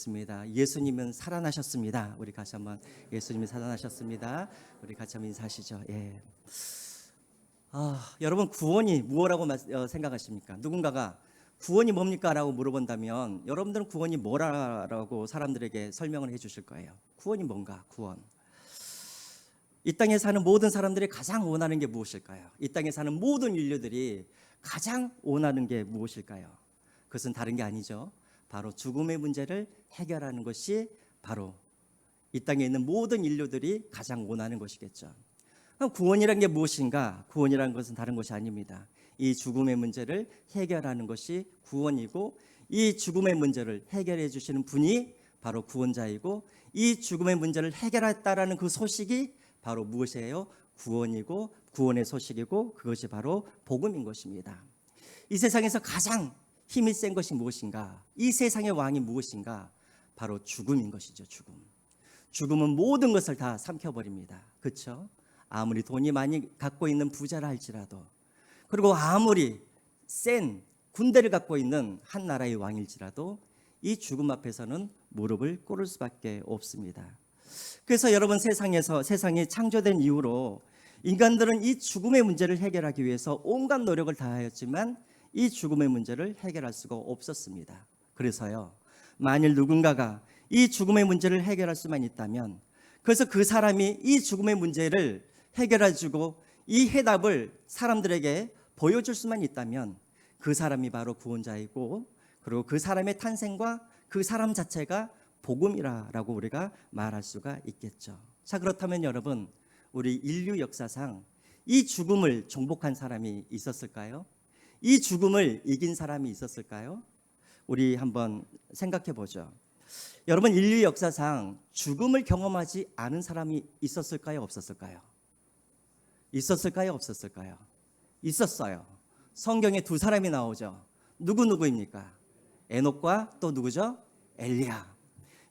인사드리겠습니다. 예수님은 살아나셨습니다. 우리 같이 한번 예수님이 살아나셨습니다. 우리 같이 한번 인사하시죠. 예. 여러분 구원이 무엇라고 생각하십니까? 누군가가 구원이 뭡니까? 라고 물어본다면 여러분들은 구원이 뭐라고 사람들에게 설명을 해 주실 거예요. 구원이 뭔가? 구원. 이 땅에 사는 모든 사람들이 가장 원하는 게 무엇일까요? 이 땅에 사는 모든 인류들이 가장 원하는 게 무엇일까요? 그것은 다른 게 아니죠. 바로 죽음의 문제를 해결하는 것이 바로 이 땅에 있는 모든 인류들이 가장 원하는 것이겠죠. 그럼 구원이란 게 무엇인가? 구원이라는 것은 다른 것이 아닙니다. 이 죽음의 문제를 해결하는 것이 구원이고, 이 죽음의 문제를 해결해 주시는 분이 바로 구원자이고, 이 죽음의 문제를 해결했다라는 그 소식이 바로 무엇이에요? 구원이고, 구원의 소식이고, 그것이 바로 복음인 것입니다. 이 세상에서 가장 힘이 센 것이 무엇인가? 이 세상의 왕이 무엇인가? 바로 죽음인 것이죠. 죽음은 모든 것을 다 삼켜버립니다. 그렇죠? 아무리 돈이 많이 갖고 있는 부자라 할지라도, 그리고 아무리 센 군대를 갖고 있는 한 나라의 왕일지라도 이 죽음 앞에서는 무릎을 꿇을 수밖에 없습니다. 그래서 여러분, 세상이 창조된 이후로 인간들은 이 죽음의 문제를 해결하기 위해서 온갖 노력을 다하였지만 이 죽음의 문제를 해결할 수가 없었습니다. 그래서요, 만일 누군가가 이 죽음의 문제를 해결할 수만 있다면, 그래서 그 사람이 이 죽음의 문제를 해결해주고 이 해답을 사람들에게 보여줄 수만 있다면 그 사람이 바로 구원자이고, 그리고 그 사람의 탄생과 그 사람 자체가 복음이라고 우리가 말할 수가 있겠죠. 자, 그렇다면 여러분, 우리 인류 역사상 이 죽음을 정복한 사람이 있었을까요? 이 죽음을 이긴 사람이 있었을까요? 우리 한번 생각해 보죠. 여러분, 인류 역사상 죽음을 경험하지 않은 사람이 있었을까요? 없었을까요? 있었을까요? 없었을까요? 있었어요. 성경에 두 사람이 나오죠. 누구입니까? 에녹과 또 누구죠? 엘리야.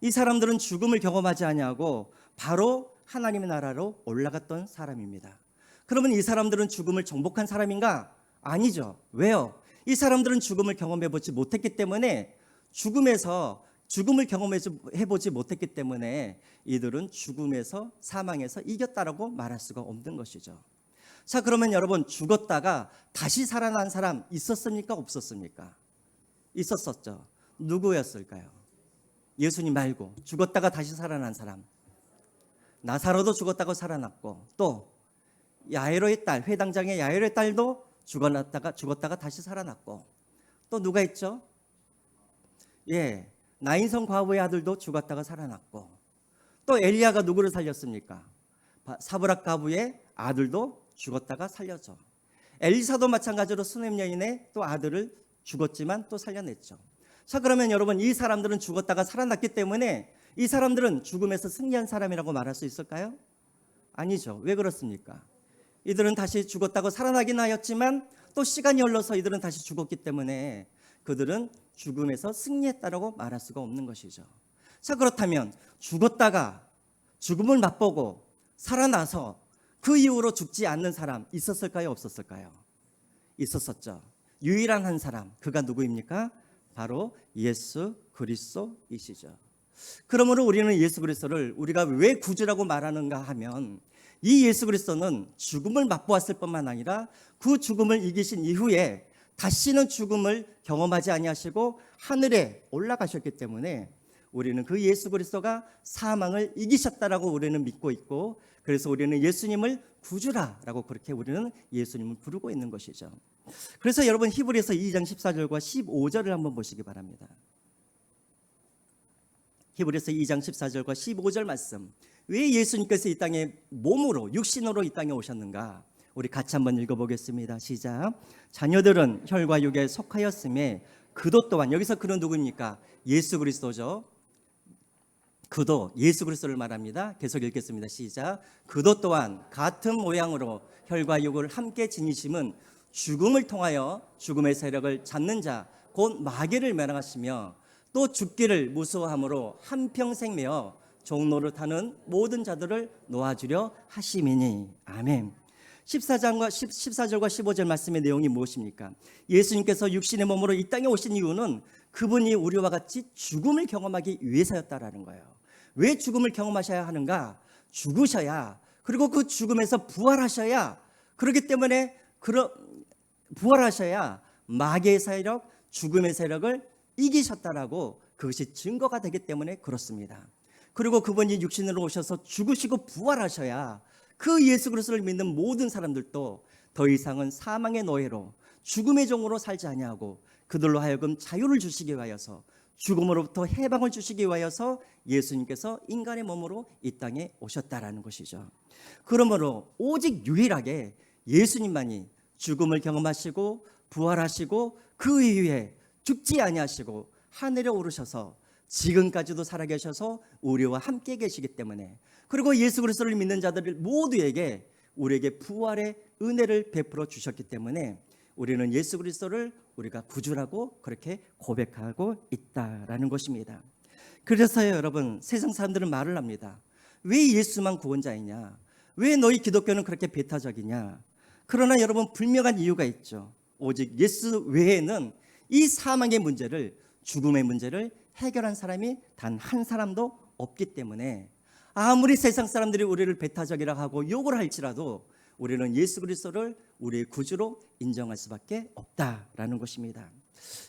이 사람들은 죽음을 경험하지 아니하고 바로 하나님의 나라로 올라갔던 사람입니다. 그러면 이 사람들은 죽음을 정복한 사람인가? 아니죠. 왜요? 이 사람들은 죽음을 경험해보지 못했기 때문에, 죽음을 경험해보지 못했기 때문에 이들은 죽음에서, 사망에서 이겼다라고 말할 수가 없는 것이죠. 자, 그러면 여러분, 죽었다가 다시 살아난 사람 있었습니까? 없었습니까? 있었었죠. 누구였을까요? 예수님 말고 죽었다가 다시 살아난 사람. 나사로도 죽었다가 살아났고, 또 야이로의 딸, 회당장의 야이로의 딸도 죽었다가 다시 살아났고, 또 누가 있죠? 예, 나인성 과부의 아들도 죽었다가 살아났고, 또 엘리야가 누구를 살렸습니까? 사브락 과부의 아들도 죽었다가 살렸죠. 엘리사도 마찬가지로 수넴 여인의 또 아들을 죽었지만 또 살려냈죠. 자, 그러면 여러분, 이 사람들은 죽었다가 살아났기 때문에 이 사람들은 죽음에서 승리한 사람이라고 말할 수 있을까요? 아니죠. 왜 그렇습니까? 이들은 다시 죽었다고 살아나긴 하였지만 또 시간이 흘러서 이들은 다시 죽었기 때문에 그들은 죽음에서 승리했다라고 말할 수가 없는 것이죠. 자, 그렇다면 죽었다가 죽음을 맛보고 살아나서 그 이후로 죽지 않는 사람 있었을까요? 없었을까요? 있었었죠. 유일한 한 사람, 그가 누구입니까? 바로 예수 그리스도이시죠. 그러므로 우리는 예수 그리스도를 우리가 왜 구주라고 말하는가 하면, 이 예수 그리스도는 죽음을 맛보았을 뿐만 아니라 그 죽음을 이기신 이후에 다시는 죽음을 경험하지 아니하시고 하늘에 올라가셨기 때문에 우리는 그 예수 그리스도가 사망을 이기셨다라고 우리는 믿고 있고, 그래서 우리는 예수님을 구주라라고 그렇게 우리는 예수님을 부르고 있는 것이죠. 그래서 여러분, 히브리서 2장 14절과 15절을 한번 보시기 바랍니다. 히브리서 2장 14절과 15절 말씀. 왜 예수님께서 이 땅에 몸으로, 육신으로 이 땅에 오셨는가? 우리 같이 한번 읽어보겠습니다. 시작. 자녀들은 혈과 육에 속하였음에 그도 또한, 여기서 그는 누구입니까? 예수 그리스도죠. 그도 예수 그리스도를 말합니다. 계속 읽겠습니다. 시작. 그도 또한 같은 모양으로 혈과 육을 함께 지니심은 죽음을 통하여 죽음의 세력을 잡는 자 곧 마귀를 멸하시며 또 죽기를 무서워함으로 한평생 메어 종노릇하는 모든 자들을 놓아주려 하심이니. 아멘. 14절과 15절 말씀의 내용이 무엇입니까? 예수님께서 육신의 몸으로 이 땅에 오신 이유는 그분이 우리와 같이 죽음을 경험하기 위해서였다라는 거예요. 왜 죽음을 경험하셔야 하는가? 죽으셔야, 그리고 그 죽음에서 부활하셔야, 그렇기 때문에 부활하셔야 마귀의 세력, 죽음의 세력을 이기셨다라고, 그것이 증거가 되기 때문에 그렇습니다. 그리고 그분이 육신으로 오셔서 죽으시고 부활하셔야 그 예수 그리스도를 믿는 모든 사람들도 더 이상은 사망의 노예로, 죽음의 종으로 살지 아니하고 그들로 하여금 자유를 주시기 위하여서, 죽음으로부터 해방을 주시기 위하여서 예수님께서 인간의 몸으로 이 땅에 오셨다라는 것이죠. 그러므로 오직 유일하게 예수님만이 죽음을 경험하시고 부활하시고 그 이후에 죽지 아니하시고 하늘에 오르셔서 지금까지도 살아계셔서 우리와 함께 계시기 때문에, 그리고 예수 그리스도를 믿는 자들 모두에게 우리에게 부활의 은혜를 베풀어 주셨기 때문에 우리는 예수 그리스도를 우리가 구주라고 그렇게 고백하고 있다라는 것입니다. 그래서요, 여러분, 세상 사람들은 말을 합니다. 왜 예수만 구원자이냐? 왜 너희 기독교는 그렇게 배타적이냐? 그러나 여러분, 분명한 이유가 있죠. 오직 예수 외에는 이 사망의 문제를, 죽음의 문제를 해결한 사람이 단 한 사람도 없기 때문에 아무리 세상 사람들이 우리를 배타적이라 하고 욕을 할지라도 우리는 예수 그리스도를 우리의 구주로 인정할 수밖에 없다라는 것입니다.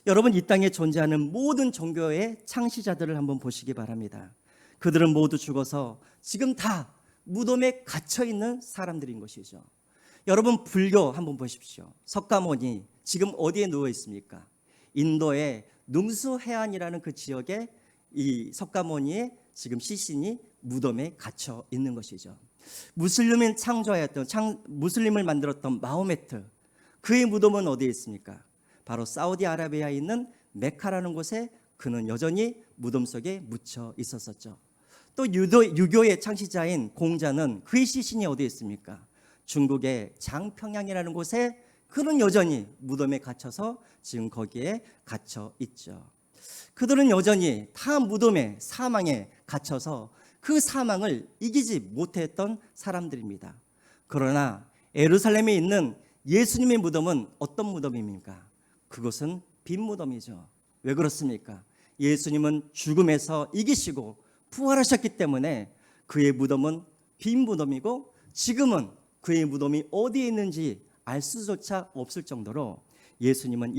여러분, 이 땅에 존재하는 모든 종교의 창시자들을 한번 보시기 바랍니다. 그들은 모두 죽어서 지금 다 무덤에 갇혀 있는 사람들인 것이죠. 여러분, 불교 한번 보십시오. 석가모니 지금 어디에 누워 있습니까? 인도의 능수 해안이라는 그 지역에 이 석가모니의 지금 시신이 무덤에 갇혀 있는 것이죠. 무슬림을 창조하였던, 무슬림을 만들었던 마호메트, 그의 무덤은 어디에 있습니까? 바로 사우디아라비아에 있는 메카라는 곳에 그는 여전히 무덤 속에 묻혀 있었었죠. 또 유교의 창시자인 공자는 그의 시신이 어디에 있습니까? 중국의 장평양이라는 곳에 그는 여전히 무덤에 갇혀서 지금 거기에 갇혀 있죠. 그들은 여전히 다 무덤에, 사망에 갇혀서 그 사망을 이기지 못했던 사람들입니다. 그러나 예루살렘에 있는 예수님의 무덤은 어떤 무덤입니까? 그것은 빈 무덤이죠. 왜 그렇습니까? 예수님은 죽음에서 이기시고 부활하셨기 때문에 그의 무덤은 빈 무덤이고, 지금은 그의 무덤이 어디에 있는지 알 수조차 없을 정도로 예수님은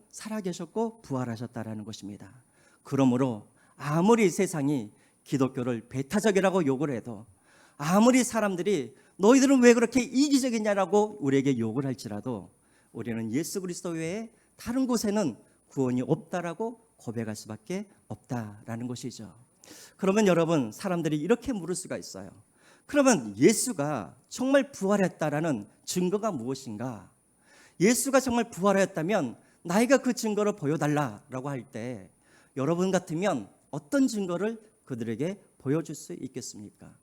살아계셨고 부활하셨다라는 것입니다. 그러므로 아무리 세상이 기독교를 배타적이라고 욕을 해도, 아무리 사람들이 너희들은 왜 그렇게 이기적이냐라고 우리에게 욕을 할지라도, 우리는 예수 그리스도 외에 다른 곳에는 구원이 없다라고 고백할 수밖에 없다라는 것이죠. 그러면 여러분, 사람들이 이렇게 물을 수가 있어요. 그러면 예수가 정말 부활했다라는 증거가 무엇인가? 예수가 정말 부활했다면 나이가 그 증거를 보여달라라고 할 때, 여러분 같으면 어떤 증거를 그들에게 보여줄 수 있겠습니까?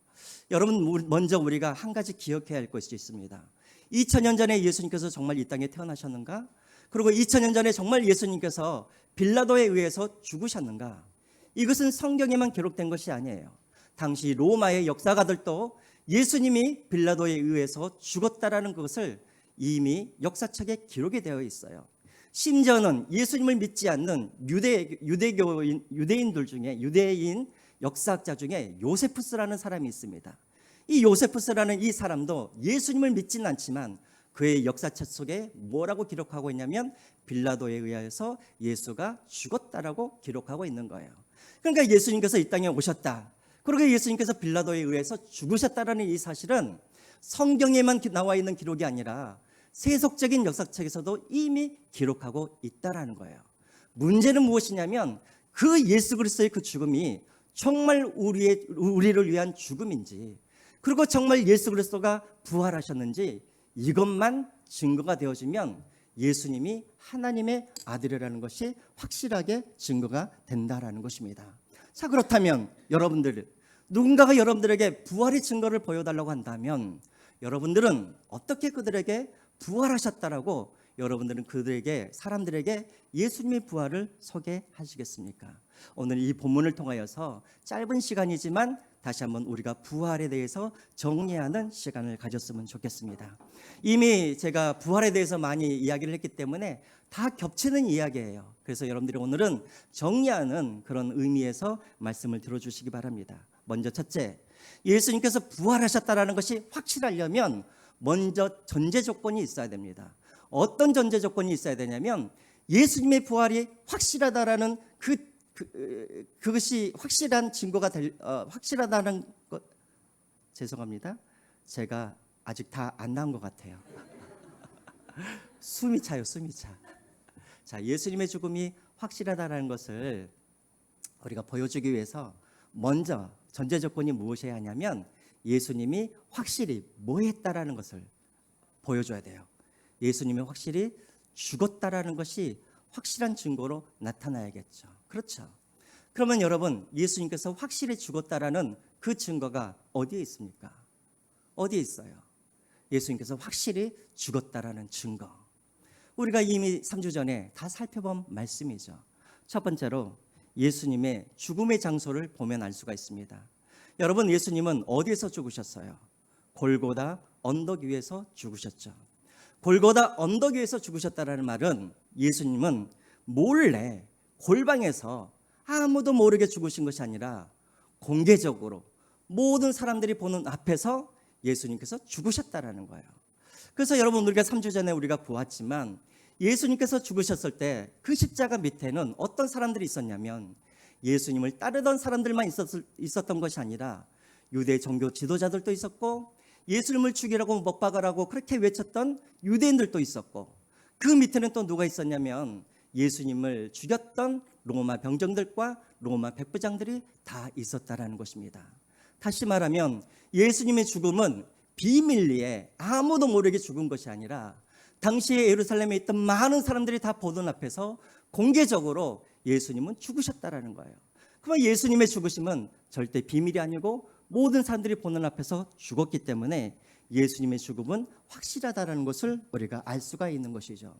여러분, 먼저 우리가 한 가지 기억해야 할 것이 있습니다. 2000년 전에 예수님께서 정말 이 땅에 태어나셨는가? 그리고 2000년 전에 정말 예수님께서 빌라도에 의해서 죽으셨는가? 이것은 성경에만 기록된 것이 아니에요. 당시 로마의 역사가들도 예수님이 빌라도에 의해서 죽었다라는 것을 이미 역사책에 기록이 되어 있어요. 심지어는 예수님을 믿지 않는 유대인들 중에, 유대인 역사학자 중에 요세푸스라는 사람이 있습니다. 이 요세푸스라는 이 사람도 예수님을 믿지는 않지만 그의 역사책 속에 뭐라고 기록하고 있냐면 빌라도에 의하여서 예수가 죽었다라고 기록하고 있는 거예요. 그러니까 예수님께서 이 땅에 오셨다, 그리고 예수님께서 빌라도에 의해서 죽으셨다라는 이 사실은 성경에만 나와 있는 기록이 아니라 세속적인 역사책에서도 이미 기록하고 있다라는 거예요. 문제는 무엇이냐면 그 예수 그리스도의 그 죽음이 정말 우리를 위한 죽음인지, 그리고 정말 예수 그리스도가 부활하셨는지, 이것만 증거가 되어지면 예수님이 하나님의 아들이라는 것이 확실하게 증거가 된다라는 것입니다. 자, 그렇다면 여러분들, 누군가가 여러분들에게 부활의 증거를 보여달라고 한다면 여러분들은 어떻게 그들에게 부활하셨다라고 여러분들은 사람들에게 예수님의 부활을 소개하시겠습니까? 오늘 이 본문을 통하여서 짧은 시간이지만 다시 한번 우리가 부활에 대해서 정리하는 시간을 가졌으면 좋겠습니다. 이미 제가 부활에 대해서 많이 이야기를 했기 때문에 다 겹치는 이야기예요. 그래서 여러분들이 오늘은 정리하는 그런 의미에서 말씀을 들어주시기 바랍니다. 먼저 첫째, 예수님께서 부활하셨다는 것이 확실하려면 먼저 전제 조건이 있어야 됩니다. 어떤 전제 조건이 있어야 되냐면 예수님의 부활이 확실하다라는 그것이 확실한 증거가 확실하다는 것. 죄송합니다. 제가 아직 다 안 나온 것 같아요. 숨이 차요, 숨이 차. 자, 예수님의 죽음이 확실하다라는 것을 우리가 보여주기 위해서 먼저 전제 조건이 무엇이어야 하냐면 예수님이 확실히 뭐 했다라는 것을 보여줘야 돼요. 예수님이 확실히 죽었다라는 것이 확실한 증거로 나타나야겠죠. 그렇죠. 그러면 여러분, 예수님께서 확실히 죽었다라는 그 증거가 어디에 있습니까? 어디에 있어요? 예수님께서 확실히 죽었다라는 증거. 우리가 이미 3주 전에 다 살펴본 말씀이죠. 첫 번째로 예수님의 죽음의 장소를 보면 알 수가 있습니다. 여러분, 예수님은 어디에서 죽으셨어요? 골고다 언덕 위에서 죽으셨죠. 골고다 언덕 위에서 죽으셨다라는 말은 예수님은 몰래 골방에서 아무도 모르게 죽으신 것이 아니라 공개적으로 모든 사람들이 보는 앞에서 예수님께서 죽으셨다라는 거예요. 그래서 여러분, 우리가 3주 전에 우리가 보았지만 예수님께서 죽으셨을 때 그 십자가 밑에는 어떤 사람들이 있었냐면 예수님을 따르던 사람들만 있었던 것이 아니라 유대 종교 지도자들도 있었고 예수님을 죽이라고 못 박으라고 그렇게 외쳤던 유대인들도 있었고 그 밑에는 또 누가 있었냐면 예수님을 죽였던 로마 병정들과 로마 백부장들이 다 있었다라는 것입니다. 다시 말하면 예수님의 죽음은 비밀리에 아무도 모르게 죽은 것이 아니라 당시에 예루살렘에 있던 많은 사람들이 다 보던 앞에서 공개적으로 예수님은 죽으셨다라는 거예요. 그러면 예수님의 죽으심은 절대 비밀이 아니고 모든 사람들이 보는 앞에서 죽었기 때문에 예수님의 죽음은 확실하다는 것을 우리가 알 수가 있는 것이죠.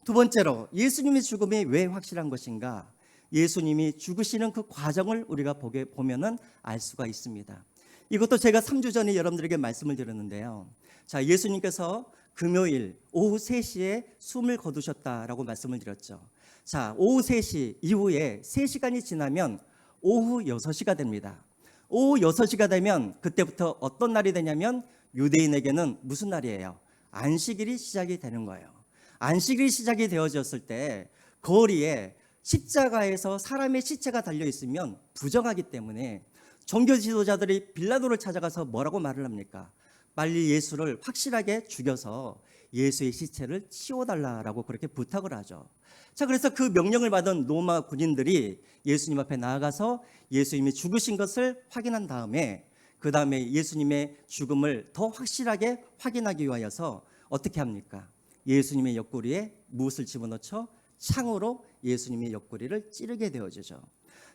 두 번째로 예수님의 죽음이 왜 확실한 것인가? 예수님이 죽으시는 그 과정을 우리가 보면은 알 수가 있습니다. 이것도 제가 3주 전에 여러분들에게 말씀을 드렸는데요. 자, 예수님께서 금요일 오후 3시에 숨을 거두셨다라고 말씀을 드렸죠. 자, 오후 3시 이후에 3시간이 지나면 오후 6시가 됩니다. 오후 6시가 되면 그때부터 어떤 날이 되냐면 유대인에게는 무슨 날이에요? 안식일이 시작이 되는 거예요. 안식일이 시작이 되어졌을 때 거리에 십자가에서 사람의 시체가 달려 있으면 부정하기 때문에 종교 지도자들이 빌라도를 찾아가서 뭐라고 말을 합니까? 빨리 예수를 확실하게 죽여서 예수의 시체를 치워달라고 그렇게 부탁을 하죠. 자, 그래서 그 명령을 받은 로마 군인들이 예수님 앞에 나아가서 예수님이 죽으신 것을 확인한 다음에 그 다음에 예수님의 죽음을 더 확실하게 확인하기 위하여서 어떻게 합니까? 예수님의 옆구리에 무엇을 집어넣죠? 창으로 예수님의 옆구리를 찌르게 되어지죠.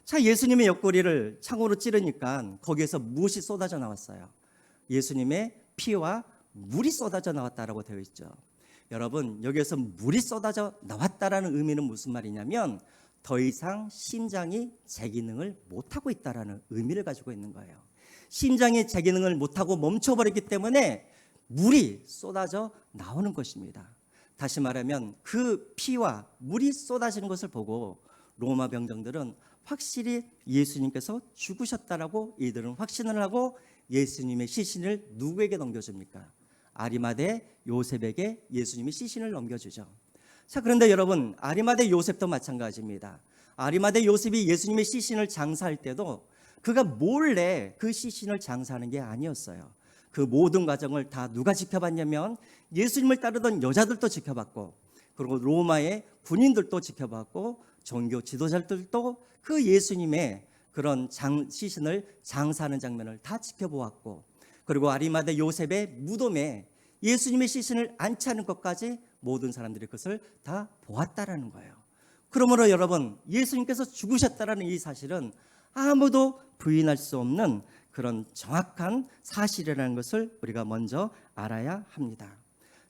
자, 예수님의 옆구리를 창으로 찌르니까 거기에서 무엇이 쏟아져 나왔어요? 예수님의 피와 물이 쏟아져 나왔다라고 되어 있죠. 여러분, 여기에서 물이 쏟아져 나왔다라는 의미는 무슨 말이냐면 더 이상 심장이 제 기능을 못하고 있다라는 의미를 가지고 있는 거예요. 심장이 제 기능을 못하고 멈춰버렸기 때문에 물이 쏟아져 나오는 것입니다. 다시 말하면 그 피와 물이 쏟아지는 것을 보고 로마 병정들은 확실히 예수님께서 죽으셨다라고 이들은 확신을 하고 예수님의 시신을 누구에게 넘겨줍니까? 아리마대 요셉에게 예수님의 시신을 넘겨주죠. 자, 그런데 여러분, 아리마대 요셉도 마찬가지입니다. 아리마대 요셉이 예수님의 시신을 장사할 때도 그가 몰래 그 시신을 장사하는 게 아니었어요. 그 모든 과정을 다 누가 지켜봤냐면 예수님을 따르던 여자들도 지켜봤고 그리고 로마의 군인들도 지켜봤고 종교 지도자들도 그 예수님의 그런 시신을 장사하는 장면을 다 지켜보았고 그리고 아리마대 요셉의 무덤에 예수님의 시신을 안치하는 것까지 모든 사람들이 그것을 다 보았다라는 거예요. 그러므로 여러분, 예수님께서 죽으셨다라는 이 사실은 아무도 부인할 수 없는 그런 정확한 사실이라는 것을 우리가 먼저 알아야 합니다.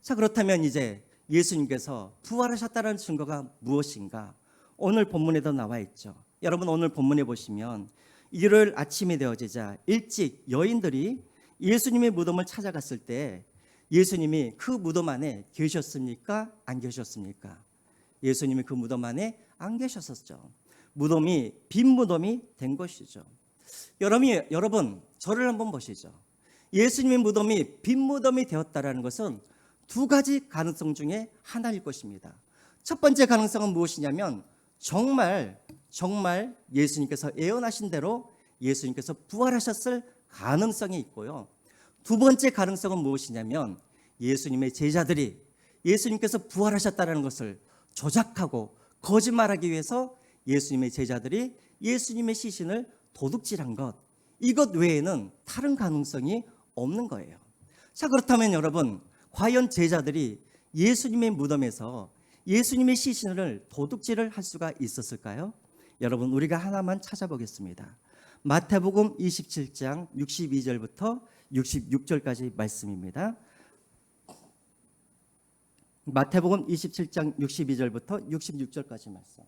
자, 그렇다면 이제 예수님께서 부활하셨다는 증거가 무엇인가? 오늘 본문에도 나와 있죠. 여러분, 오늘 본문에 보시면 일요일 아침이 되어지자 일찍 여인들이 예수님의 무덤을 찾아갔을 때 예수님이 그 무덤 안에 계셨습니까? 안 계셨습니까? 예수님이 그 무덤 안에 안 계셨었죠. 무덤이 빈 무덤이 된 것이죠. 여러분 저를 한번 보시죠. 예수님의 무덤이 빈 무덤이 되었다라는 것은 두 가지 가능성 중에 하나일 것입니다. 첫 번째 가능성은 무엇이냐면 정말 예수님께서 예언하신 대로 예수님께서 부활하셨을 가능성이 있고요. 두 번째 가능성은 무엇이냐면 예수님의 제자들이 예수님께서 부활하셨다는 것을 조작하고 거짓말하기 위해서 예수님의 제자들이 예수님의 시신을 도둑질한 것, 이것 외에는 다른 가능성이 없는 거예요. 자, 그렇다면 여러분, 과연 제자들이 예수님의 무덤에서 예수님의 시신을 도둑질을 할 수가 있었을까요? 여러분, 우리가 하나만 찾아보겠습니다. 마태복음 27장 62절부터 66절까지 말씀입니다. 마태복음 27장 62절부터 66절까지 말씀.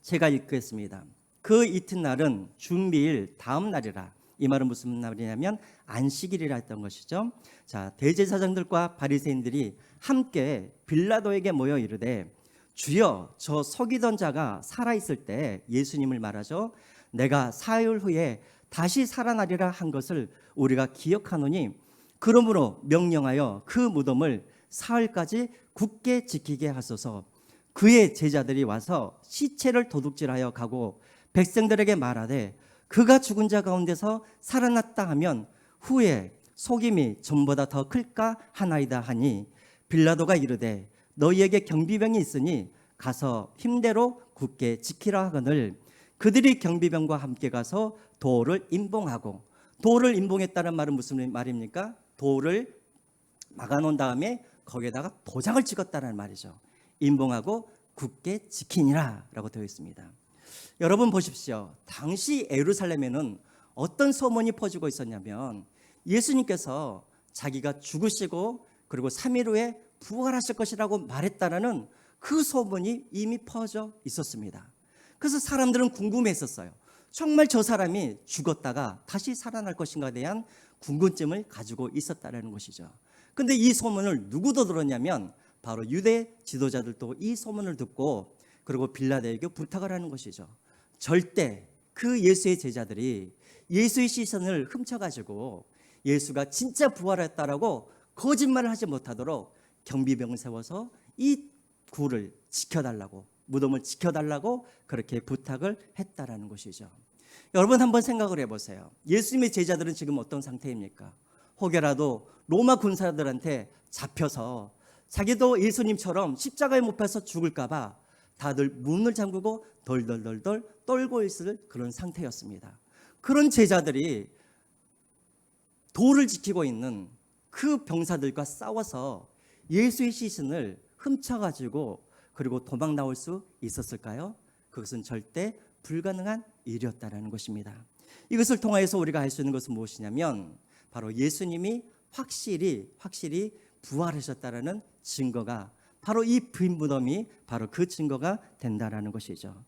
제가 읽겠습니다. 그 이튿날은 준비일 다음 날이라. 이 말은 무슨 날이냐면 안식일이라 했던 것이죠. 자, 대제사장들과 바리새인들이 함께 빌라도에게 모여 이르되 주여, 저 속이던 자가 살아있을 때 예수님을 말하죠. 내가 사흘 후에 다시 살아나리라 한 것을 우리가 기억하노니 그러므로 명령하여 그 무덤을 사흘까지 굳게 지키게 하소서. 그의 제자들이 와서 시체를 도둑질하여 가고 백성들에게 말하되 그가 죽은 자 가운데서 살아났다 하면 후에 속임이 전보다 더 클까 하나이다 하니 빌라도가 이르되 너희에게 경비병이 있으니 가서 힘대로 굳게 지키라 하거늘 그들이 경비병과 함께 가서 돌을 임봉하고, 돌을 임봉했다는 말은 무슨 말입니까? 돌을 막아놓은 다음에 거기에다가 도장을 찍었다는 말이죠. 임봉하고 굳게 지키니라 라고 되어 있습니다. 여러분 보십시오. 당시 예루살렘에는 어떤 소문이 퍼지고 있었냐면 예수님께서 자기가 죽으시고 그리고 3일 후에 부활하실 것이라고 말했다라는 그 소문이 이미 퍼져 있었습니다. 그래서 사람들은 궁금했었어요. 정말 저 사람이 죽었다가 다시 살아날 것인가에 대한 궁금증을 가지고 있었다는 것이죠. 그런데 이 소문을 누구도 들었냐면 바로 유대 지도자들도 이 소문을 듣고 그리고 빌라도에게 부탁을 하는 것이죠. 절대 그 예수의 제자들이 예수의 시선을 훔쳐가지고 예수가 진짜 부활했다라고 거짓말을 하지 못하도록 경비병을 세워서 이 굴을 지켜달라고, 무덤을 지켜달라고 그렇게 부탁을 했다라는 것이죠. 여러분 한번 생각을 해보세요. 예수님의 제자들은 지금 어떤 상태입니까? 혹여라도 로마 군사들한테 잡혀서 자기도 예수님처럼 십자가에 못 박혀서 죽을까 봐 다들 문을 잠그고 덜덜덜덜 떨고 있을 그런 상태였습니다. 그런 제자들이 돌을 지키고 있는 그 병사들과 싸워서 예수의 시신을 훔쳐가지고 그리고 도망 나올 수 있었을까요? 그것은 절대 불가능한 일이었다는 것입니다. 이것을 통하여서 우리가 알 수 있는 것은 무엇이냐면 바로 예수님이 확실히 부활하셨다라는 증거가 바로 이 빈 무덤이 바로 그 증거가 된다라는 것이죠.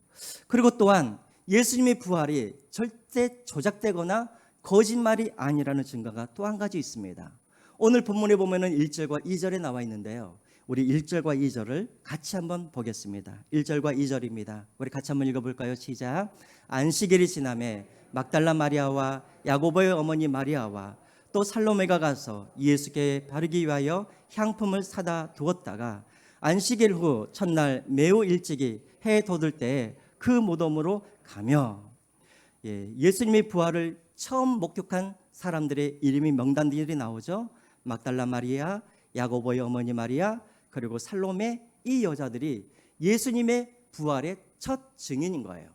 그리고 또한 예수님의 부활이 절대 조작되거나 거짓말이 아니라는 증거가 또 한 가지 있습니다. 오늘 본문에 보면은 1절과 2절에 나와 있는데요. 우리 1절과 2절을 같이 한번 보겠습니다. 1절과 2절입니다. 우리 같이 한번 읽어볼까요? 시작. 안식일이 지남에 막달라 마리아와 야고보의 어머니 마리아와 또 살로메가 가서 예수께 바르기 위하여 향품을 사다 두었다가 안식일 후 첫날 매우 일찍이 해 돋을 때에 그 무덤으로 가며, 예수님의 부활을 처음 목격한 사람들의 이름이 명단들이 나오죠. 막달라 마리아, 야고보의 어머니 마리아, 그리고 살로메, 이 여자들이 예수님의 부활의 첫 증인인 거예요.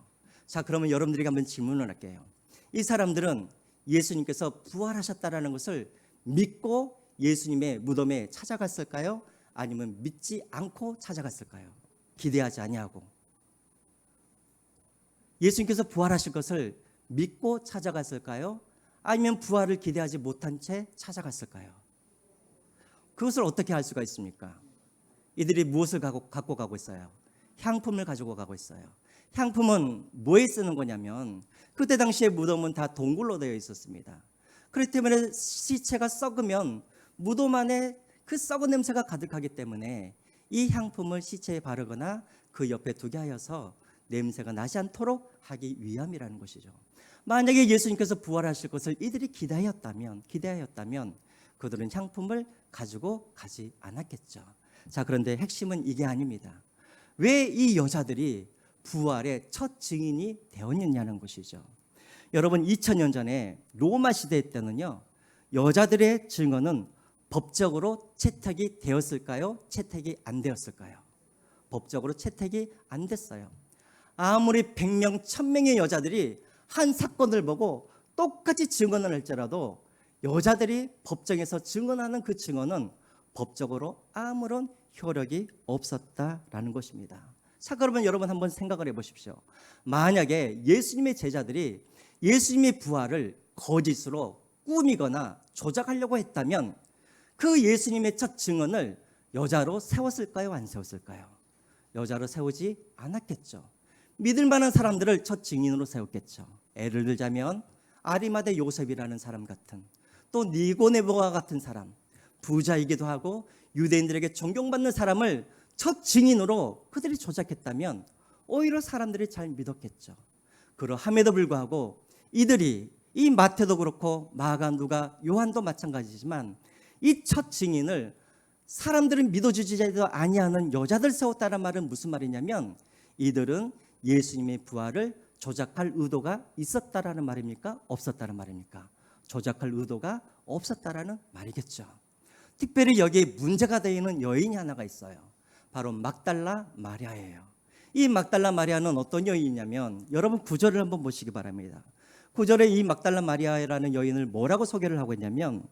자, 그러면 여러분들에게 한번 질문을 할게요. 이 사람들은 예수님께서 부활하셨다라는 것을 믿고 예수님의 무덤에 찾아갔을까요? 아니면 믿지 않고 찾아갔을까요? 기대하지 아니하고. 예수님께서 부활하실 것을 믿고 찾아갔을까요? 아니면 부활을 기대하지 못한 채 찾아갔을까요? 그것을 어떻게 알 수가 있습니까? 이들이 무엇을 갖고 가고 있어요? 향품을 가지고 가고 있어요. 향품은 뭐에 쓰는 거냐면 그때 당시에 무덤은 다 동굴로 되어 있었습니다. 그렇기 때문에 시체가 썩으면 무덤 안에 그 썩은 냄새가 가득하기 때문에 이 향품을 시체에 바르거나 그 옆에 두게 하여서 냄새가 나지 않도록 하기 위함이라는 것이죠. 만약에 예수님께서 부활하실 것을 이들이 기대하였다면 그들은 향품을 가지고 가지 않았겠죠. 자, 그런데 핵심은 이게 아닙니다. 왜 이 여자들이 부활의 첫 증인이 되었느냐는 것이죠. 여러분, 2000년 전에 로마 시대 때는요, 여자들의 증언은 법적으로 채택이 되었을까요? 채택이 안 되었을까요? 법적으로 채택이 안 됐어요. 아무리 100명, 1000명의 여자들이 한 사건을 보고 똑같이 증언을 할지라도 여자들이 법정에서 증언하는 그 증언은 법적으로 아무런 효력이 없었다라는 것입니다. 자, 그러면 여러분 한번 생각을 해보십시오. 만약에 예수님의 제자들이 예수님의 부활을 거짓으로 꾸미거나 조작하려고 했다면 그 예수님의 첫 증언을 여자로 세웠을까요? 안 세웠을까요? 여자로 세우지 않았겠죠. 믿을 만한 사람들을 첫 증인으로 세웠겠죠. 예를 들자면 아리마대 요셉이라는 사람 같은, 또 니고데모와 같은 사람, 부자이기도 하고 유대인들에게 존경받는 사람을 첫 증인으로 그들이 조작했다면 오히려 사람들이 잘 믿었겠죠. 그러함에도 불구하고 이들이, 이 마태도 그렇고 마가, 누가, 요한도 마찬가지지만 이 첫 증인을 사람들은 믿어주지도 아니하는 여자들 세웠다는 말은 무슨 말이냐면 이들은 예수님의 부활을 조작할 의도가 있었다라는 말입니까? 없었다는 말입니까? 조작할 의도가 없었다라는 말이겠죠. 특별히 여기에 문제가 되어 있는 여인이 하나가 있어요. 바로 막달라 마리아예요. 이 막달라 마리아는 어떤 여인이냐면 여러분 9절을 한번 보시기 바랍니다. 9절에 이 막달라 마리아라는 여인을 뭐라고 소개를 하고 있냐면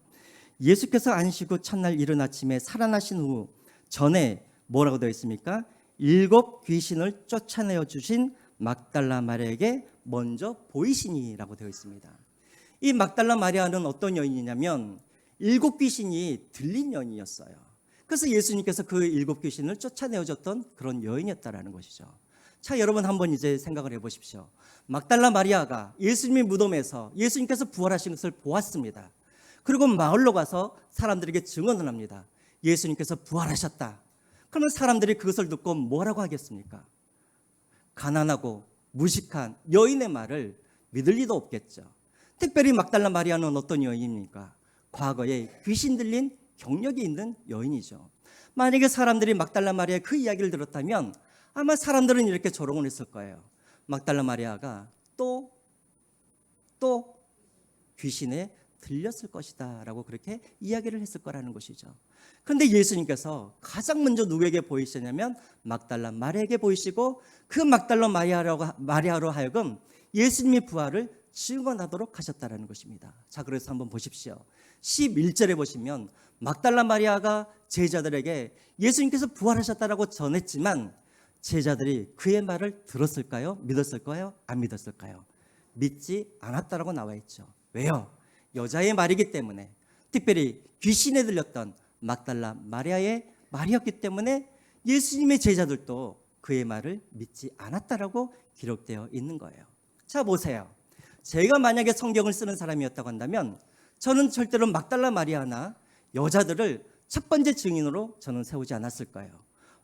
예수께서 안식 후 첫날 이른 아침에 살아나신 후 전에 뭐라고 되어 있습니까? 7 귀신을 쫓아내어 주신 막달라 마리아에게 먼저 보이시니라고 되어 있습니다. 이 막달라 마리아는 어떤 여인이냐면 7 귀신이 들린 여인이었어요. 그래서 예수님께서 그 7 귀신을 쫓아내어줬던 그런 여인이었다라는 것이죠. 자, 여러분 한번 이제 생각을 해보십시오. 막달라 마리아가 예수님의 무덤에서 예수님께서 부활하신 것을 보았습니다. 그리고 마을로 가서 사람들에게 증언을 합니다. 예수님께서 부활하셨다. 그러면 사람들이 그것을 듣고 뭐라고 하겠습니까? 가난하고 무식한 여인의 말을 믿을 리도 없겠죠. 특별히 막달라 마리아는 어떤 여인입니까? 과거에 귀신 들린 경력이 있는 여인이죠. 만약에 사람들이 막달라 마리아의 그 이야기를 들었다면 아마 사람들은 이렇게 조롱을 했을 거예요. 막달라 마리아가 또 귀신에 들렸을 것이다 라고 그렇게 이야기를 했을 거라는 것이죠. 그런데 예수님께서 가장 먼저 누구에게 보이시냐면 막달라 마리아에게 보이시고 그 막달라 마리아로 하여금 예수님의 부활을 증언하도록 하셨다라는 것입니다. 자, 그래서 한번 보십시오. 11절에 보시면 막달라 마리아가 제자들에게 예수님께서 부활하셨다라고 전했지만 제자들이 그의 말을 들었을까요? 믿었을까요? 안 믿었을까요? 믿지 않았다라고 나와 있죠. 왜요? 여자의 말이기 때문에, 특별히 귀신에 들렸던 막달라 마리아의 말이었기 때문에 예수님의 제자들도 그의 말을 믿지 않았다라고 기록되어 있는 거예요. 자, 보세요. 제가 만약에 성경을 쓰는 사람이었다고 한다면 저는 절대로 막달라 마리아나 여자들을 첫 번째 증인으로 저는 세우지 않았을 거예요.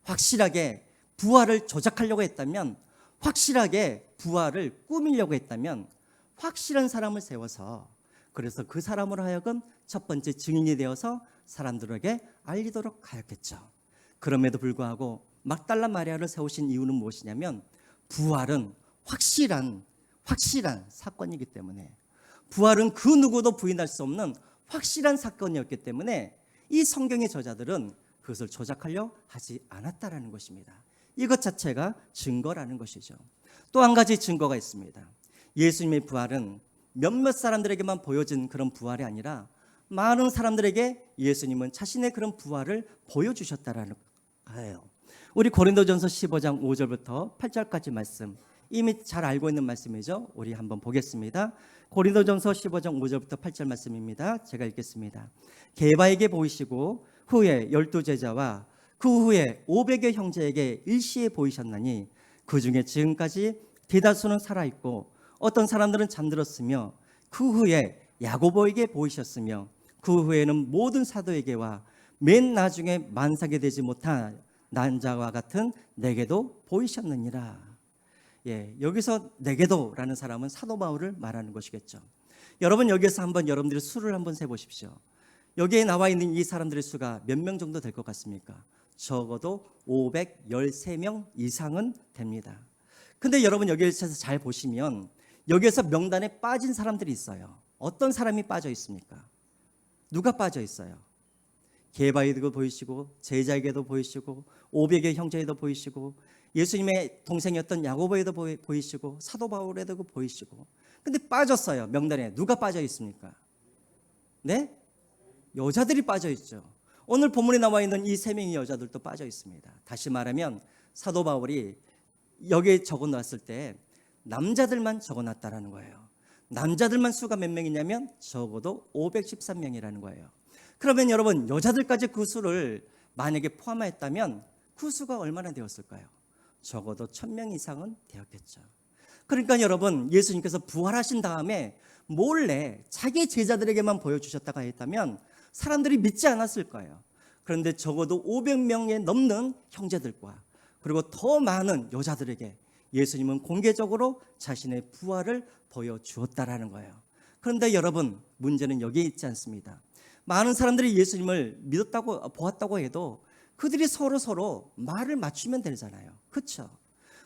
확실하게 부활을 조작하려고 했다면, 확실하게 부활을 꾸미려고 했다면 확실한 사람을 세워서 그래서 그 사람으로 하여금 첫 번째 증인이 되어서 사람들에게 알리도록 하였겠죠. 그럼에도 불구하고 막달라 마리아를 세우신 이유는 무엇이냐면 부활은 확실한 사건이기 때문에, 부활은 그 누구도 부인할 수 없는 확실한 사건이었기 때문에 이 성경의 저자들은 그것을 조작하려 하지 않았다라는 것입니다. 이것 자체가 증거라는 것이죠. 또 한 가지 증거가 있습니다. 예수님의 부활은 몇몇 사람들에게만 보여진 그런 부활이 아니라 많은 사람들에게 예수님은 자신의 그런 부활을 보여주셨다라는 거예요. 우리 고린도전서 15장 5절부터 8절까지 말씀, 이미 잘 알고 있는 말씀이죠. 우리 한번 보겠습니다. 고린도전서 15장 5절부터 8절 말씀입니다. 제가 읽겠습니다. 게바에게 보이시고 후에 12 제자와 그 후에 500여 형제에게 일시에 보이셨나니 그 중에 지금까지 대다수는 살아있고 어떤 사람들은 잠들었으며 그 후에 야고보에게 보이셨으며 그 후에는 모든 사도에게와 맨 나중에 만삭이 되지 못한 난자와 같은 내게도 보이셨느니라. 여기서 내게도라는 사람은 사도 바울을 말하는 것이겠죠. 여러분 여기에서 한번 여러분들이 수를 한번 세보십시오. 여기에 나와 있는 이 사람들의 수가 몇 명 정도 될 것 같습니까? 적어도 513명 이상은 됩니다. 근데 여러분 여기에서 잘 보시면 여기에서 명단에 빠진 사람들이 있어요. 어떤 사람이 빠져 있습니까? 누가 빠져 있어요? 게바에게도 보이시고 제자에게도 보이시고 500의 형제에도 보이시고 예수님의 동생이었던 야고보에도 보이시고 사도 바울에도 보이시고. 근데 빠졌어요. 명단에 누가 빠져 있습니까? 네? 여자들이 빠져 있죠. 오늘 본문에 나와 있는 이 세 명의 여자들도 빠져 있습니다. 다시 말하면 사도 바울이 여기에 적어놨을 때 남자들만 적어놨다라는 거예요. 남자들만 수가 몇 명이냐면 적어도 513명이라는 거예요. 그러면 여러분 여자들까지 그 수를 만약에 포함했다면 그 수가 얼마나 되었을까요? 적어도 1000명 이상은 되었겠죠. 그러니까 여러분 예수님께서 부활하신 다음에 몰래 자기 제자들에게만 보여주셨다가 했다면 사람들이 믿지 않았을 거예요. 그런데 적어도 500명에 넘는 형제들과 그리고 더 많은 여자들에게 예수님은 공개적으로 자신의 부활을 보여주었다라는 거예요. 그런데 여러분 문제는 여기에 있지 않습니다. 많은 사람들이 예수님을 믿었다고 보았다고 해도 그들이 서로 말을 맞추면 되잖아요. 그렇죠?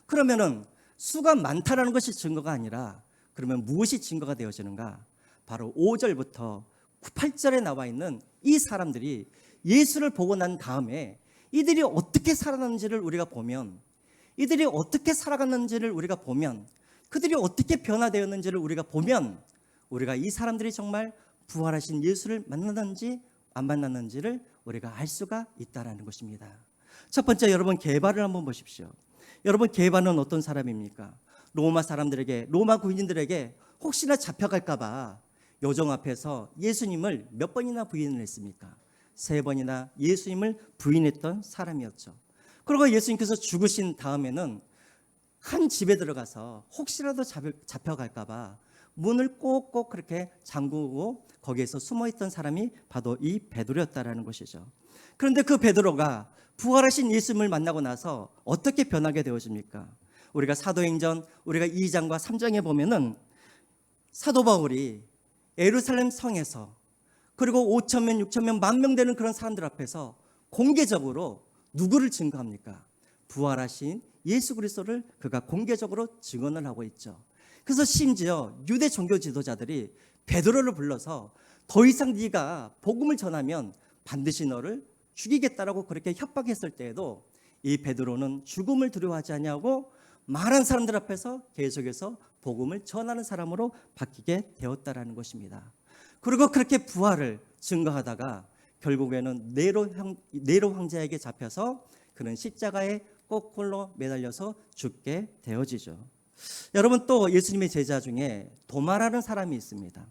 그러면은 수가 많다라는 것이 증거가 아니라 그러면 무엇이 증거가 되어지는가? 바로 5절부터 8절에 나와 있는 이 사람들이 예수를 보고 난 다음에 이들이 어떻게 살아났는지를 우리가 보면, 이들이 어떻게 살아갔는지를 우리가 보면, 그들이 어떻게 변화되었는지를 우리가 보면 우리가 이 사람들이 정말 부활하신 예수를 만났는지 안 만났는지를 우리가 알 수가 있다라는 것입니다. 첫 번째 여러분 게바를 한번 보십시오. 여러분 게바는 어떤 사람입니까? 로마 사람들에게, 로마 군인들에게 혹시나 잡혀갈까 봐 요정 앞에서 예수님을 몇 번이나 부인을 했습니까? 3번이나 예수님을 부인했던 사람이었죠. 그리고 예수님께서 죽으신 다음에는 한 집에 들어가서 혹시라도 잡혀갈까 봐 문을 꼭꼭 그렇게 잠그고 거기에서 숨어있던 사람이 바로 이 베드로였다라는 것이죠. 그런데 그 베드로가 부활하신 예수님을 만나고 나서 어떻게 변하게 되어집니까? 우리가 사도행전 우리가 2장과 3장에 보면은 사도 바울이 예루살렘 성에서 그리고 5,000명, 6,000명, 10,000명 되는 그런 사람들 앞에서 공개적으로 누구를 증거합니까? 부활하신 예수 그리스도를 그가 공개적으로 증언을 하고 있죠. 그래서 심지어 유대 종교 지도자들이 베드로를 불러서 더 이상 네가 복음을 전하면 반드시 너를 죽이겠다라고 그렇게 협박했을 때에도 이 베드로는 죽음을 두려워하지 아니하고 많은 사람들 앞에서 계속해서 복음을 전하는 사람으로 바뀌게 되었다라는 것입니다. 그리고 그렇게 부활을 증거하다가 결국에는 네로 황제에게 잡혀서 그는 십자가에 거꾸로 매달려서 죽게 되어지죠. 여러분 또 예수님의 제자 중에 도마라는 사람이 있습니다.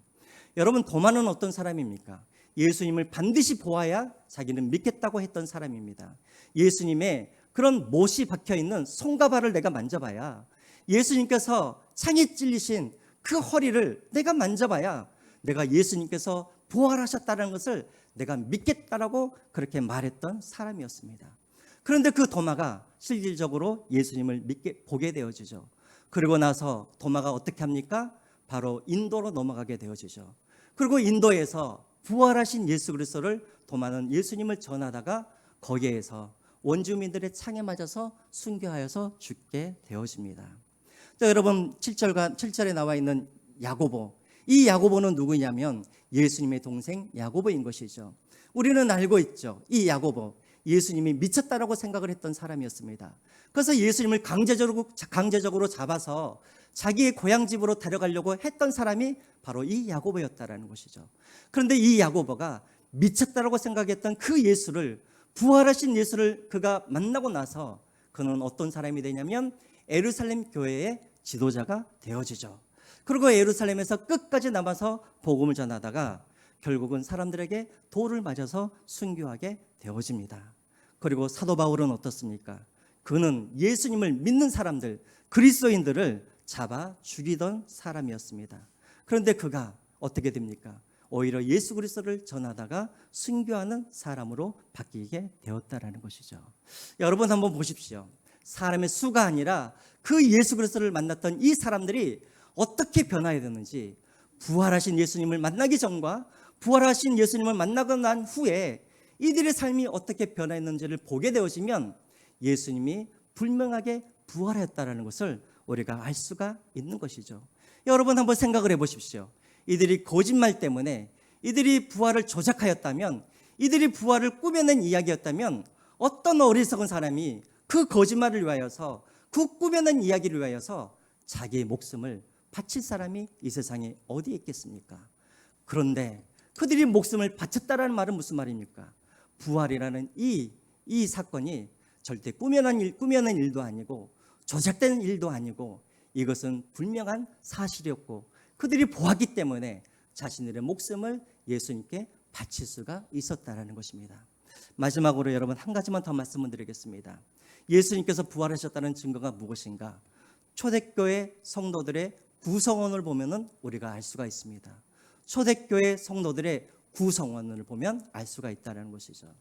여러분 도마는 어떤 사람입니까? 예수님을 반드시 보아야 자기는 믿겠다고 했던 사람입니다. 예수님의 그런 못이 박혀있는 손과 발을 내가 만져봐야, 예수님께서 창에 찔리신 그 허리를 내가 만져봐야 내가 예수님께서 부활하셨다는 것을 내가 믿겠다라고 그렇게 말했던 사람이었습니다. 그런데 그 도마가 실질적으로 예수님을 보게 되어지죠. 그리고 나서 도마가 어떻게 합니까? 바로 인도로 넘어가게 되어지죠. 그리고 인도에서 부활하신 예수 그리스도를 도마는 예수님을 전하다가 거기에서 원주민들의 창에 맞아서 순교하여서 죽게 되어집니다. 자, 여러분 7절에 나와 있는 야고보, 이 야고보는 누구냐면 예수님의 동생 야고보인 것이죠. 우리는 알고 있죠. 이 야고보 예수님이 미쳤다라고 생각을 했던 사람이었습니다. 그래서 예수님을 강제적으로 잡아서 자기의 고향 집으로 데려가려고 했던 사람이 바로 이 야고보였다라는 것이죠. 그런데 이 야고보가 미쳤다라고 생각했던 그 예수를, 부활하신 예수를 그가 만나고 나서 그는 어떤 사람이 되냐면 예루살렘 교회의 지도자가 되어지죠. 그리고 예루살렘에서 끝까지 남아서 복음을 전하다가 결국은 사람들에게 돌을 맞아서 순교하게 되어집니다. 그리고 사도 바울은 어떻습니까? 그는 예수님을 믿는 사람들, 그리스도인들을 잡아 죽이던 사람이었습니다. 그런데 그가 어떻게 됩니까? 오히려 예수 그리스도를 전하다가 순교하는 사람으로 바뀌게 되었다라는 것이죠. 여러분 한번 보십시오. 사람의 수가 아니라 그 예수 그리스도를 만났던 이 사람들이 어떻게 변화해야 되는지, 부활하신 예수님을 만나기 전과 부활하신 예수님을 만나고 난 후에 이들의 삶이 어떻게 변화했는지를 보게 되어지면 예수님이 분명하게 부활했다라는 것을 우리가 알 수가 있는 것이죠. 여러분 한번 생각을 해보십시오. 이들이 거짓말 때문에, 이들이 부활을 조작하였다면, 이들이 부활을 꾸며낸 이야기였다면 어떤 어리석은 사람이 그 거짓말을 위하여서, 그 꾸며낸 이야기를 위하여서 자기의 목숨을 바칠 사람이 이 세상에 어디에 있겠습니까? 그런데 그들이 목숨을 바쳤다라는 말은 무슨 말입니까? 부활이라는 이 사건이 절대 꾸며낸 일도 아니고 조작된 일도 아니고 이것은 분명한 사실이었고 그들이 보았기 때문에 자신들의 목숨을 예수님께 바칠 수가 있었다라는 것입니다. 마지막으로 여러분 한 가지만 더 말씀을 드리겠습니다. 예수님께서 부활하셨다는 증거가 무엇인가? 초대교회 성도들의 구성원을 보면은 우리가 알 수가 있습니다. 초대교회 성도들의 구성원을 보면 알 수가 있다는 것이죠.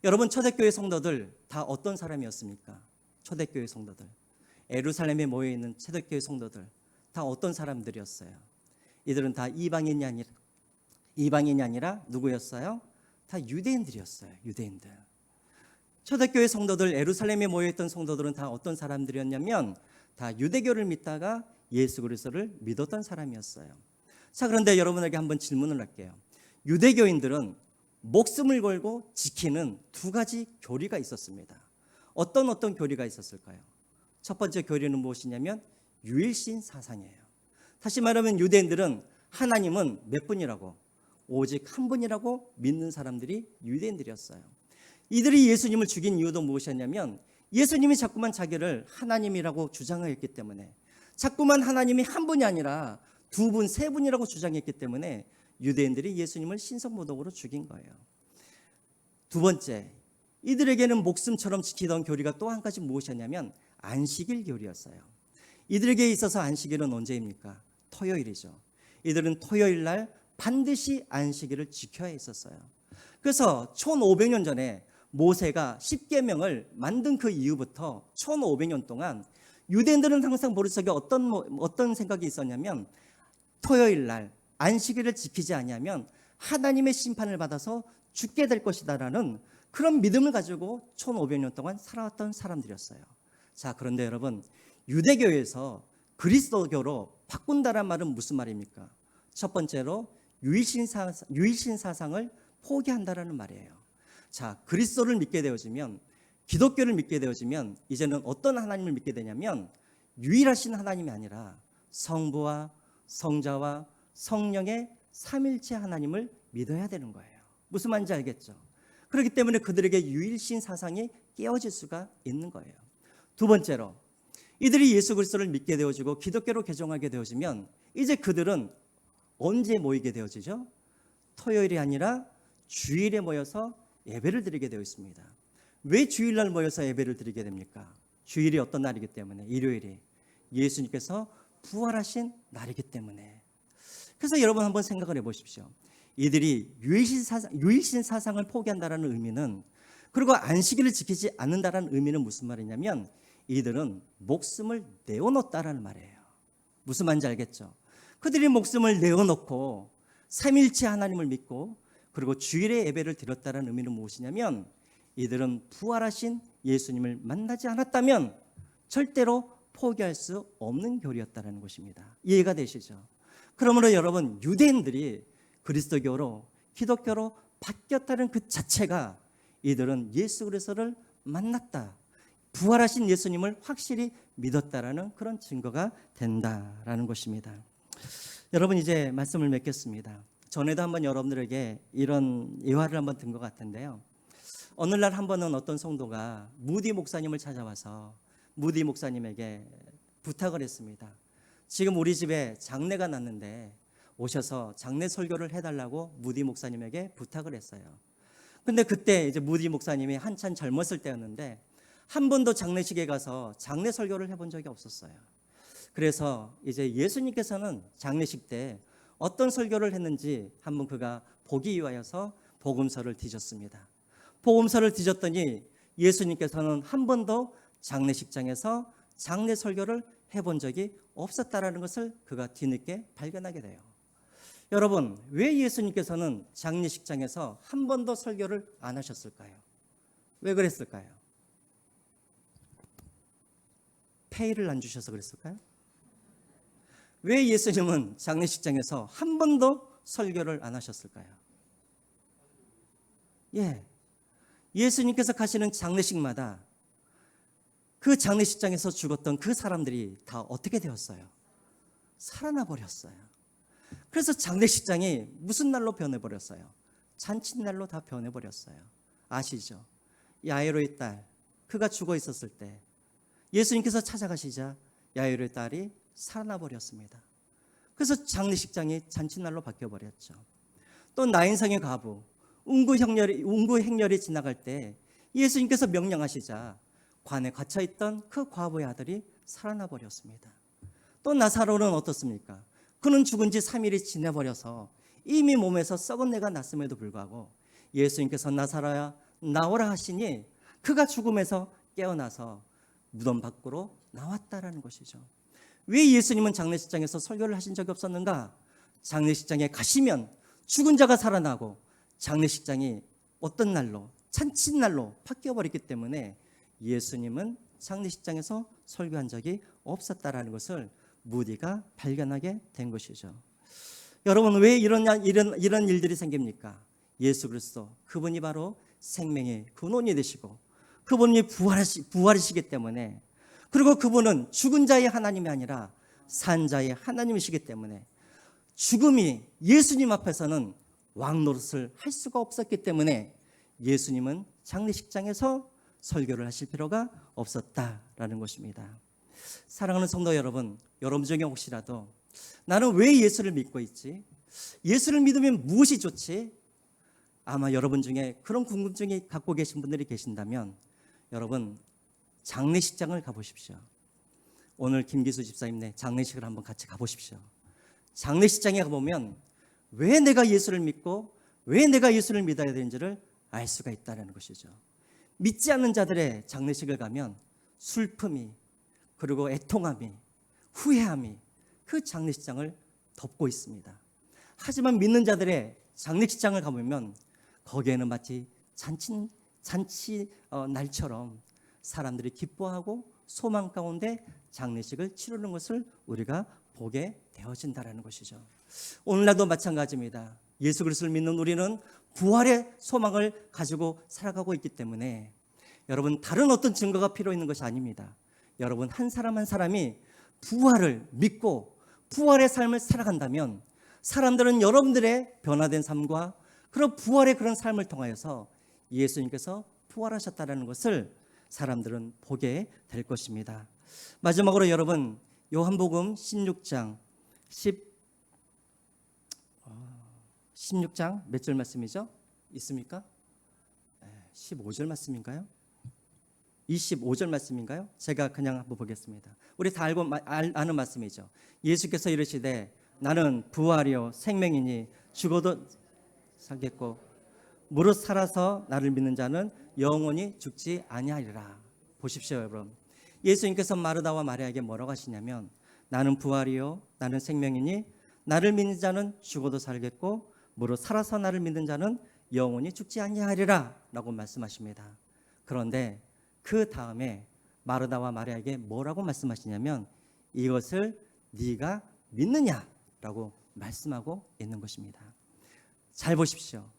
여러분 초대교회 성도들 다 어떤 사람이었습니까? 초대교회 성도들, 예루살렘에 모여있는 초대교회 성도들 다 어떤 사람들이었어요? 이들은 다 이방인이 아니라 누구였어요? 다 유대인들이었어요. 유대인들. 초대교회 성도들, 예루살렘에 모여있던 성도들은 다 어떤 사람들이었냐면 다 유대교를 믿다가 예수 그리스도를 믿었던 사람이었어요. 자, 그런데 여러분에게 한번 질문을 할게요. 유대교인들은 목숨을 걸고 지키는 두 가지 교리가 있었습니다. 어떤 교리가 있었을까요? 첫 번째 교리는 무엇이냐면 유일신 사상이에요. 다시 말하면 유대인들은 하나님은 몇 분이라고, 오직 한 분이라고 믿는 사람들이 유대인들이었어요. 이들이 예수님을 죽인 이유도 무엇이었냐면 예수님이 자꾸만 자기를 하나님이라고 주장했기 때문에, 자꾸만 하나님이 한 분이 아니라 두 분, 세 분이라고 주장했기 때문에 유대인들이 예수님을 신성모독으로 죽인 거예요. 두 번째, 이들에게는 목숨처럼 지키던 교리가 또 한 가지 무엇이었냐면 안식일 교리였어요. 이들에게 있어서 안식일은 언제입니까? 토요일이죠. 이들은 토요일 날 반드시 안식일을 지켜야 했었어요. 그래서 1500년 전에 모세가 십계명을 만든 그 이후부터 1500년 동안 유대인들은 항상 머릿속에 어떤 생각이 있었냐면 토요일 날 안식일을 지키지 아니하면 하나님의 심판을 받아서 죽게 될 것이다라는 그런 믿음을 가지고 1500년 동안 살아왔던 사람들이었어요. 자, 그런데 여러분 유대교에서 그리스도교로 바꾼다란 말은 무슨 말입니까? 첫 번째로 유일신 사상을 포기한다라는 말이에요. 자, 그리스도를 믿게 되어지면, 기독교를 믿게 되어지면 이제는 어떤 하나님을 믿게 되냐면 유일하신 하나님이 아니라 성부와 성자와 성령의 삼일체 하나님을 믿어야 되는 거예요. 무슨 말인지 알겠죠? 그렇기 때문에 그들에게 유일신 사상이 깨어질 수가 있는 거예요. 두 번째로 이들이 예수 그리스도를 믿게 되어지고 기독교로 개종하게 되어지면 이제 그들은 언제 모이게 되어지죠? 토요일이 아니라 주일에 모여서 예배를 드리게 되어 있습니다. 왜 주일날 모여서 예배를 드리게 됩니까? 주일이 어떤 날이기 때문에, 일요일이 예수님께서 부활하신 날이기 때문에. 그래서 여러분 한번 생각을 해보십시오. 이들이 유일신 사상을 포기한다는 의미는, 그리고 안식일을 지키지 않는다는 의미는 무슨 말이냐면 이들은 목숨을 내어놓았다는 말이에요. 무슨 말인지 알겠죠? 그들이 목숨을 내어놓고 삼일체 하나님을 믿고 그리고 주일에 예배를 드렸다는 의미는 무엇이냐면 이들은 부활하신 예수님을 만나지 않았다면 절대로 포기할 수 없는 교리였다는 것입니다. 이해가 되시죠? 그러므로 여러분 유대인들이 그리스도교로 기독교로 바뀌었다는 그 자체가 이들은 예수 그리스도를 만났다, 부활하신 예수님을 확실히 믿었다라는 그런 증거가 된다라는 것입니다. 여러분 이제 말씀을 맺겠습니다. 전에도 한번 여러분들에게 이런 예화를 한번 든 것 같은데요. 어느 날 한 번은 어떤 성도가 무디 목사님을 찾아와서 무디 목사님에게 부탁을 했습니다. 지금 우리 집에 장례가 났는데 오셔서 장례 설교를 해달라고 무디 목사님에게 부탁을 했어요. 근데 그때 이제 무디 목사님이 한참 젊었을 때였는데 한 번도 장례식에 가서 장례 설교를 해본 적이 없었어요. 그래서 이제 예수님께서는 장례식 때 어떤 설교를 했는지 한번 그가 보기 위하여서 복음서를 뒤졌습니다. 복음서를 뒤졌더니 예수님께서는 한 번도 장례식장에서 장례 설교를 해본 적이 없었다라는 것을 그가 뒤늦게 발견하게 돼요. 여러분, 왜 예수님께서는 장례식장에서 한 번도 설교를 안 하셨을까요? 왜 그랬을까요? 페이를 안 주셔서 그랬을까요? 왜 예수님은 장례식장에서 한 번도 설교를 안 하셨을까요? 예수님께서 가시는 장례식마다 그 장례식장에서 죽었던 그 사람들이 다 어떻게 되었어요? 살아나 버렸어요. 그래서 장례식장이 무슨 날로 변해버렸어요? 잔칫날로 다 변해버렸어요. 아시죠? 야이로의 딸, 그가 죽어 있었을 때 예수님께서 찾아가시자 야이로의 딸이 살아나 버렸습니다. 그래서 장례식장이 잔칫날로 바뀌어버렸죠. 또 나인성의 과부, 운구 행렬이 지나갈 때 예수님께서 명령하시자 관에 갇혀있던 그 과부의 아들이 살아나 버렸습니다. 또 나사로는 어떻습니까? 그는 죽은 지 3일이 지나버려서 이미 몸에서 썩은 내가 났음에도 불구하고 예수님께서 나사로야 나오라 하시니 그가 죽음에서 깨어나서 무덤 밖으로 나왔다라는 것이죠. 왜 예수님은 장례식장에서 설교를 하신 적이 없었는가? 장례식장에 가시면 죽은 자가 살아나고 장례식장이 어떤 날로? 잔칫날로 바뀌어버렸기 때문에 예수님은 장례식장에서 설교한 적이 없었다라는 것을 무디가 발견하게 된 것이죠. 여러분, 왜 이런 일들이 생깁니까? 예수 그리스도, 그분이 바로 생명의 근원이 되시고 그분이 부활이시기 때문에, 그리고 그분은 죽은 자의 하나님이 아니라 산 자의 하나님이시기 때문에 죽음이 예수님 앞에서는 왕노릇을 할 수가 없었기 때문에 예수님은 장례식장에서 설교를 하실 필요가 없었다라는 것입니다. 사랑하는 성도 여러분, 여러분 중에 혹시라도 나는 왜 예수를 믿고 있지? 예수를 믿으면 무엇이 좋지? 아마 여러분 중에 그런 궁금증이 갖고 계신 분들이 계신다면 여러분, 장례식장을 가보십시오. 오늘 김기수 집사님네 장례식을 한번 같이 가보십시오. 장례식장에 가보면 왜 내가 예수를 믿고 왜 내가 예수를 믿어야 되는지를 알 수가 있다는 것이죠. 믿지 않는 자들의 장례식을 가면 슬픔이, 그리고 애통함이, 후회함이 그 장례식장을 덮고 있습니다. 하지만 믿는 자들의 장례식장을 가보면 거기에는 마치 잔치 날처럼 사람들이 기뻐하고 소망 가운데 장례식을 치르는 것을 우리가 보게 되어진다는 것이죠. 오늘날도 마찬가지입니다. 예수 그리스도를 믿는 우리는 부활의 소망을 가지고 살아가고 있기 때문에 여러분, 다른 어떤 증거가 필요 있는 것이 아닙니다. 여러분, 한 사람 한 사람이 부활을 믿고 부활의 삶을 살아간다면 사람들은 여러분들의 변화된 삶과 그런 부활의 그런 삶을 통하여서 예수님께서 부활하셨다는 것을 사람들은 보게 될 것입니다. 마지막으로 여러분, 요한복음 16장 몇 절 말씀이죠? 있습니까? 15절 말씀인가요? 25절 말씀인가요? 제가 그냥 한번 보겠습니다. 우리 다 아는 말씀이죠. 예수께서 이르시되 나는 부활이요 생명이니 죽어도 살겠고 무릇 살아서 나를 믿는 자는 영원히 죽지 아니하리라. 보십시오, 여러분. 예수님께서 마르다와 마리아에게 뭐라고 하시냐면 나는 부활이요 나는 생명이니 나를 믿는 자는 죽어도 살겠고 무릇 살아서 나를 믿는 자는 영원히 죽지 아니하리라 라고 말씀하십니다. 그런데 그 다음에 마르다와 마리아에게 뭐라고 말씀하시냐면 이것을 네가 믿느냐라고 말씀하고 있는 것입니다. 잘 보십시오.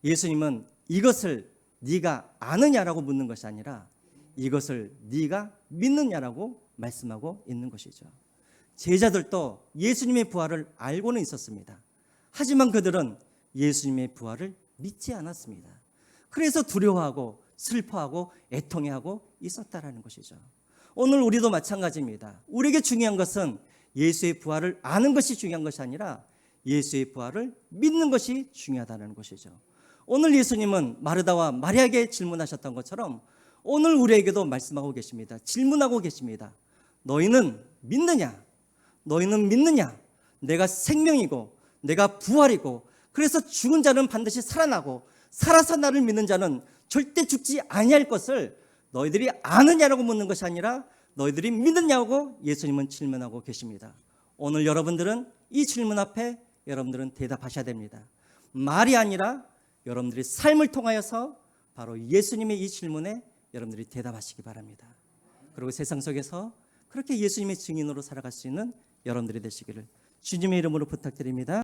예수님은 이것을 네가 아느냐라고 묻는 것이 아니라 이것을 네가 믿느냐라고 말씀하고 있는 것이죠. 제자들도 예수님의 부활을 알고는 있었습니다. 하지만 그들은 예수님의 부활을 믿지 않았습니다. 그래서 두려워하고 슬퍼하고 애통해하고 있었다라는 것이죠. 오늘 우리도 마찬가지입니다. 우리에게 중요한 것은 예수의 부활을 아는 것이 중요한 것이 아니라 예수의 부활을 믿는 것이 중요하다는 것이죠. 오늘 예수님은 마르다와 마리아에게 질문하셨던 것처럼 오늘 우리에게도 말씀하고 계십니다. 질문하고 계십니다. 너희는 믿느냐? 너희는 믿느냐? 내가 생명이고 내가 부활이고 그래서 죽은 자는 반드시 살아나고 살아서 나를 믿는 자는 절대 죽지 아니할 것을 너희들이 아느냐라고 묻는 것이 아니라 너희들이 믿느냐고 예수님은 질문하고 계십니다. 오늘 여러분들은 이 질문 앞에 여러분들은 대답하셔야 됩니다. 말이 아니라 여러분들이 삶을 통하여서 바로 예수님의 이 질문에 여러분들이 대답하시기 바랍니다. 그리고 세상 속에서 그렇게 예수님의 증인으로 살아갈 수 있는 여러분들이 되시기를 주님의 이름으로 부탁드립니다.